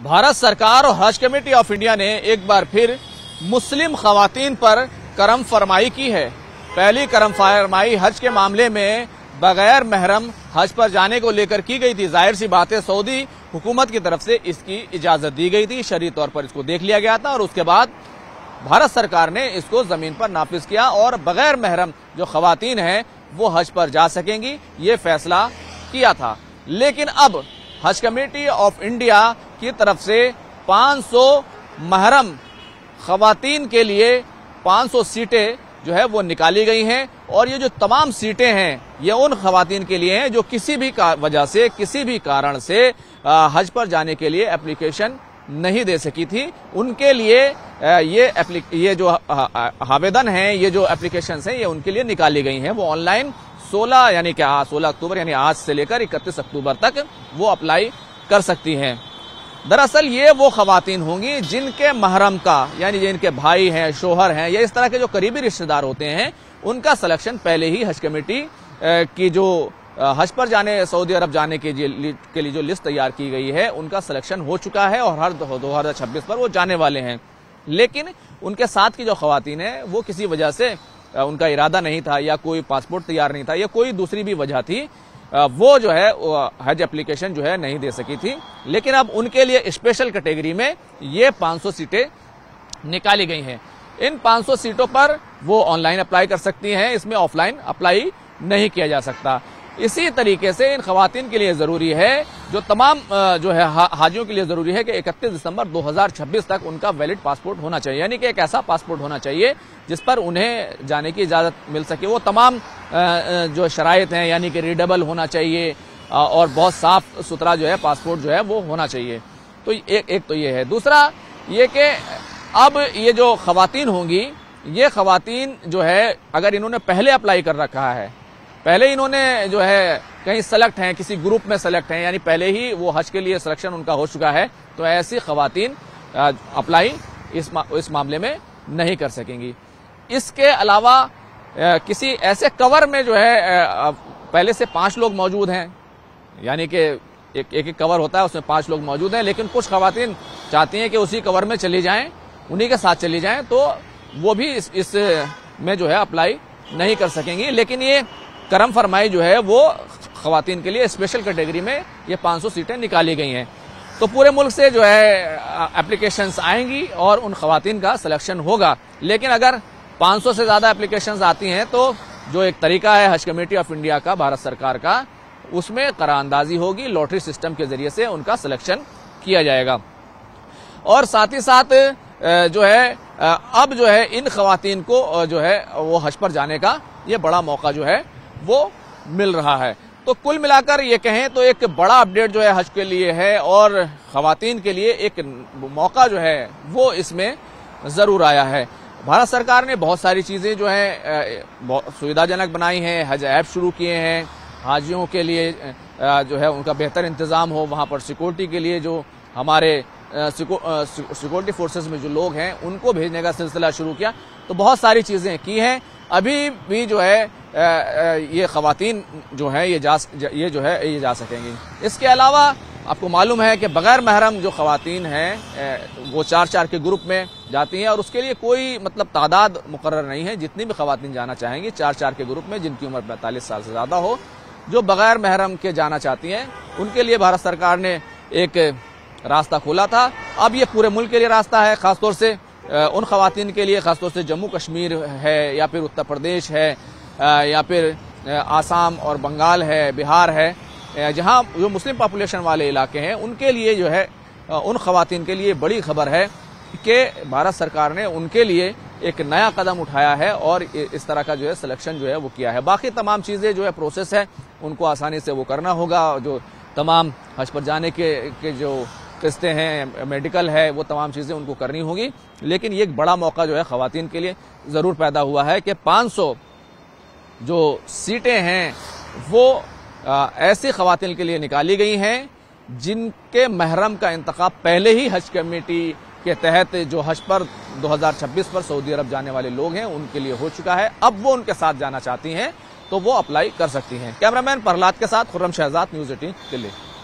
भारत सरकार और हज कमेटी ऑफ इंडिया ने एक बार फिर मुस्लिम खवातीन पर करम फरमाई की है। पहली करम फरमाई हज के मामले में बगैर महरम हज पर जाने को लेकर की गई थी। जाहिर सी बात है, सऊदी हुकूमत की तरफ से इसकी इजाजत दी गई थी, शरई तौर पर इसको देख लिया गया था और उसके बाद भारत सरकार ने इसको जमीन पर नाफिज किया और बगैर महरम जो खवातीन हैं वो हज पर जा सकेंगी, ये फैसला किया था। लेकिन अब हज कमेटी ऑफ इंडिया की तरफ से 500 महरम खवातीन के लिए 500 सीटें जो है वो निकाली गई हैं और ये जो तमाम सीटें हैं ये उन खवातीन के लिए हैं जो किसी भी वजह से, किसी भी कारण से हज पर जाने के लिए एप्लीकेशन नहीं दे सकी थी। उनके लिए ये जो आवेदन हैं, ये जो एप्लीकेशंस हैं, ये उनके लिए निकाली गई हैं। वो ऑनलाइन 16 अक्टूबर यानी आज से लेकर 31 अक्टूबर तक वो अप्लाई कर सकती हैं। दरअसल ये वो खवातीन होंगी जिनके महरम का, यानी जिनके भाई हैं, शोहर हैं या इस तरह के जो करीबी रिश्तेदार होते हैं, उनका सिलेक्शन पहले ही हज कमेटी की जो हज पर जाने, सऊदी अरब जाने के लिए जो लिस्ट तैयार की गई है, उनका सिलेक्शन हो चुका है और हर 2026 पर वो जाने वाले हैं। लेकिन उनके साथ की जो खवातीन है वो किसी वजह से उनका इरादा नहीं था या कोई पासपोर्ट तैयार नहीं था या कोई दूसरी भी वजह थी, वो जो है हज एप्लीकेशन जो है नहीं दे सकी थी। लेकिन अब उनके लिए स्पेशल कैटेगरी में ये 500 सीटें निकाली गई हैं। इन 500 सीटों पर वो ऑनलाइन अप्लाई कर सकती हैं, इसमें ऑफलाइन अप्लाई नहीं किया जा सकता। इसी तरीके से इन खवातीन के लिए जरूरी है, जो तमाम जो है हाजियों के लिए जरूरी है कि 31 दिसंबर 2026 तक उनका वैलिड पासपोर्ट होना चाहिए, यानी कि एक ऐसा पासपोर्ट होना चाहिए जिस पर उन्हें जाने की इजाजत मिल सके। वो तमाम जो शराइत हैं, यानी कि रीडेबल होना चाहिए और बहुत साफ सुथरा जो है पासपोर्ट जो है वो होना चाहिए। तो एक तो ये है। दूसरा ये कि अब ये जो खवातीन होंगी, ये खवातीन जो है अगर इन्होंने पहले अप्लाई कर रखा है, पहले इन्होंने जो है कहीं सेलेक्ट हैं, किसी ग्रुप में सेलेक्ट हैं, यानी पहले ही वो हज के लिए सिलेक्शन उनका हो चुका है, तो ऐसी खवातीन अप्लाई इस मामले में नहीं कर सकेंगी। इसके अलावा किसी ऐसे कवर में जो है पहले से 5 लोग मौजूद हैं, यानी कि एक कवर होता है उसमें 5 लोग मौजूद हैं, लेकिन कुछ खवातीन चाहती हैं कि उसी कवर में चली जाएं, उन्हीं के साथ चली जाएं, तो वो भी इस में जो है अप्लाई नहीं कर सकेंगी। लेकिन ये करम फरमाई जो है वो खवातीन के लिए स्पेशल कैटेगरी में ये 500 सीटें निकाली गई हैं। तो पूरे मुल्क से जो है एप्लीकेशंस आएंगी और उन खवातीन का सिलेक्शन होगा। लेकिन अगर 500 से ज्यादा एप्लीकेशंस आती हैं तो जो एक तरीका है हज कमेटी ऑफ इंडिया का, भारत सरकार का, उसमें करारअंदाजी होगी, लॉटरी सिस्टम के जरिए से उनका सिलेक्शन किया जाएगा। और साथ ही साथ जो है अब जो है इन खवातीन को जो है वो हज पर जाने का ये बड़ा मौका जो है वो मिल रहा है। तो कुल मिलाकर ये कहें तो एक बड़ा अपडेट जो है हज के लिए है और खवातीन के लिए एक मौका जो है वो इसमें जरूर आया है। भारत सरकार ने बहुत सारी चीजें जो है सुविधाजनक बनाई हैं, हज ऐप शुरू किए हैं, हाजियों के लिए जो है उनका बेहतर इंतजाम हो, वहां पर सिक्योरिटी के लिए जो हमारे सिक्योरिटी फोर्सेस में जो लोग हैं उनको भेजने का सिलसिला शुरू किया। तो बहुत सारी चीजें की हैं। अभी भी जो है ये खवातीन जो है ये जा सकेंगी। इसके अलावा आपको मालूम है कि बगैर महरम जो खवातीन हैं वो 4-4 के ग्रुप में जाती हैं और उसके लिए कोई मतलब तादाद मुकर्रर नहीं है। जितनी भी खवातीन जाना चाहेंगी 4-4 के ग्रुप में, जिनकी उम्र 45 साल से ज्यादा हो, जो बगैर महरम के जाना चाहती हैं, उनके लिए भारत सरकार ने एक रास्ता खोला था। अब ये पूरे मुल्क के लिए रास्ता है, खासतौर से उन खवातीन के लिए, खासतौर से जम्मू कश्मीर है या फिर उत्तर प्रदेश है या फिर आसाम और बंगाल है, बिहार है, जहां जो मुस्लिम पॉपुलेशन वाले इलाके हैं, उनके लिए जो है उन खवातीन के लिए बड़ी खबर है कि भारत सरकार ने उनके लिए एक नया कदम उठाया है और इस तरह का जो है सिलेक्शन जो है वो किया है। बाकी तमाम चीजें जो है प्रोसेस है उनको आसानी से वो करना होगा। जो तमाम हज पर जाने के जो किस्तें हैं, मेडिकल है, वो तमाम चीजें उनको करनी होगी। लेकिन ये एक बड़ा मौका जो है खवातीन के लिए जरूर पैदा हुआ है कि 500 जो सीटें हैं वो ऐसी खवातीन के लिए निकाली गई हैं जिनके महरम का इंतखाब पहले ही हज कमेटी के तहत जो हज पर 2026 पर सऊदी अरब जाने वाले लोग हैं उनके लिए हो चुका है। अब वो उनके साथ जाना चाहती हैं तो वो अप्लाई कर सकती हैं। कैमरामैन प्रहलाद के साथ खुर्रम शहजाद, न्यूज़ 18 दिल्ली।